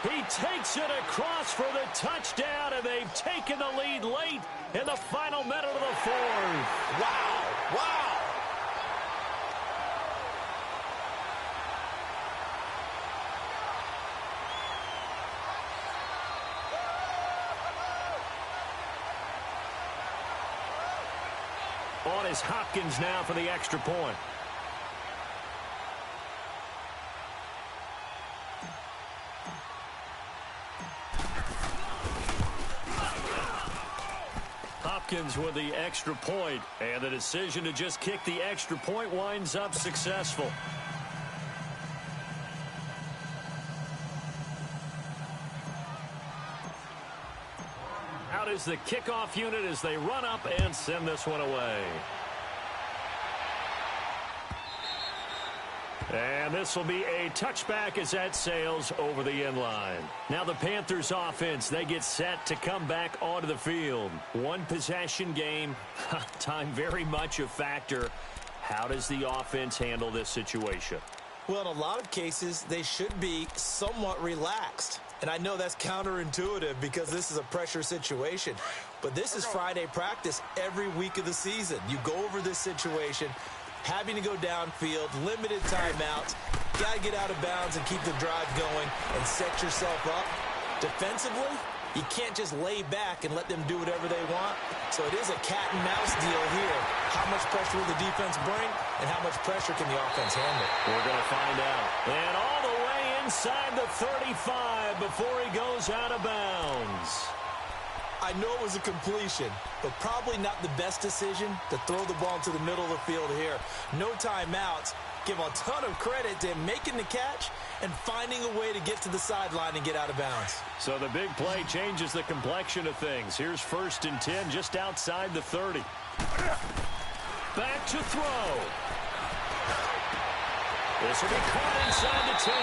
S1: He takes it across for the touchdown, and they've taken the lead late in the final minute of the fourth.
S2: Wow.
S1: On is Hopkins now for the extra point. Hopkins with the extra point, and the decision to just kick the extra point winds up successful. Out is the kickoff unit as they run up and send this one away. And this will be a touchback as that sails over the end line. Now the Panthers offense, they get set to come back onto the field. One possession game, time very much a factor. How does the offense handle this situation?
S2: Well, in a lot of cases, they should be somewhat relaxed. And I know that's counterintuitive because this is a pressure situation. But this is Friday practice every week of the season. You go over this situation, having to go downfield, limited timeouts, got to get out of bounds and keep the drive going and set yourself up. Defensively, you can't just lay back and let them do whatever they want. So it is a cat and mouse deal here. How much pressure will the defense bring and how much pressure can the offense handle?
S1: We're going to find out. And all the way inside the 35 before he goes out of bounds.
S2: I know it was a completion, but probably not the best decision to throw the ball to the middle of the field here. No timeouts. Give a ton of credit to him making the catch and finding a way to get to the sideline and get out of bounds.
S1: So the big play changes the complexion of things. Here's 1st and 10 just outside the 30. Back to throw. This will be caught inside the 10.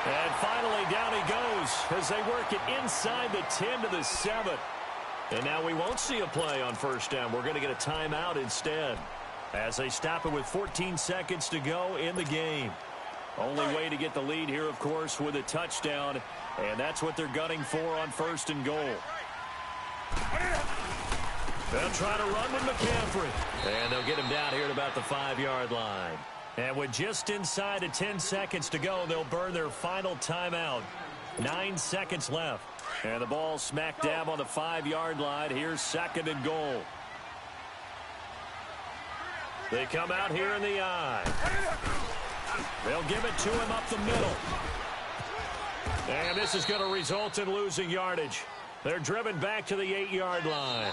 S1: And finally, down he goes as they work it inside the 10 to the 7. And now we won't see a play on 1st down. We're going to get a timeout instead as they stop it with 14 seconds to go in the game. Only way to get the lead here, of course, with a touchdown. And that's what they're gunning for on 1st and goal. They'll try to run with McCaffrey. And they'll get him down here at about the 5-yard line. And with just inside of 10 seconds to go, they'll burn their final timeout. 9 seconds left. And the ball smack dab on the 5-yard line. Here's 2nd and goal. They come out here in the eye. They'll give it to him up the middle. And this is going to result in losing yardage. They're driven back to the 8-yard line.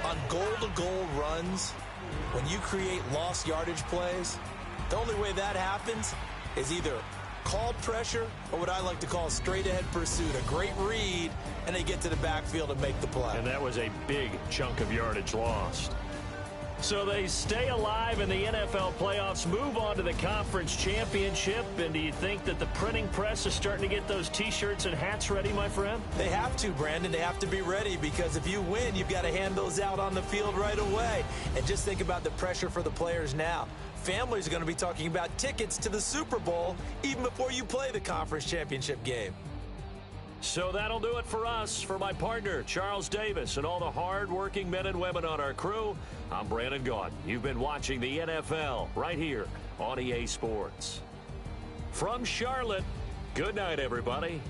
S2: On goal-to-goal runs, when you create lost yardage plays, The only way that happens is either called pressure or what I like to call straight-ahead pursuit. A great read, and they get to the backfield and make the play.
S1: And that was a big chunk of yardage lost. So they stay alive in the NFL playoffs, move on to the conference championship. And do you think that the printing press is starting to get those T-shirts and hats ready, my friend?
S2: They have to, Brandon. They have to be ready because if you win, you've got to hand those out on the field right away. And just think about the pressure for the players now. Families are going to be talking about tickets to the Super Bowl even before you play the conference championship game.
S1: So that'll do it for us. For my partner, Charles Davis, and all the hard-working men and women on our crew, I'm Brandon Gaudin. You've been watching the NFL right here on EA Sports. From Charlotte, good night, everybody.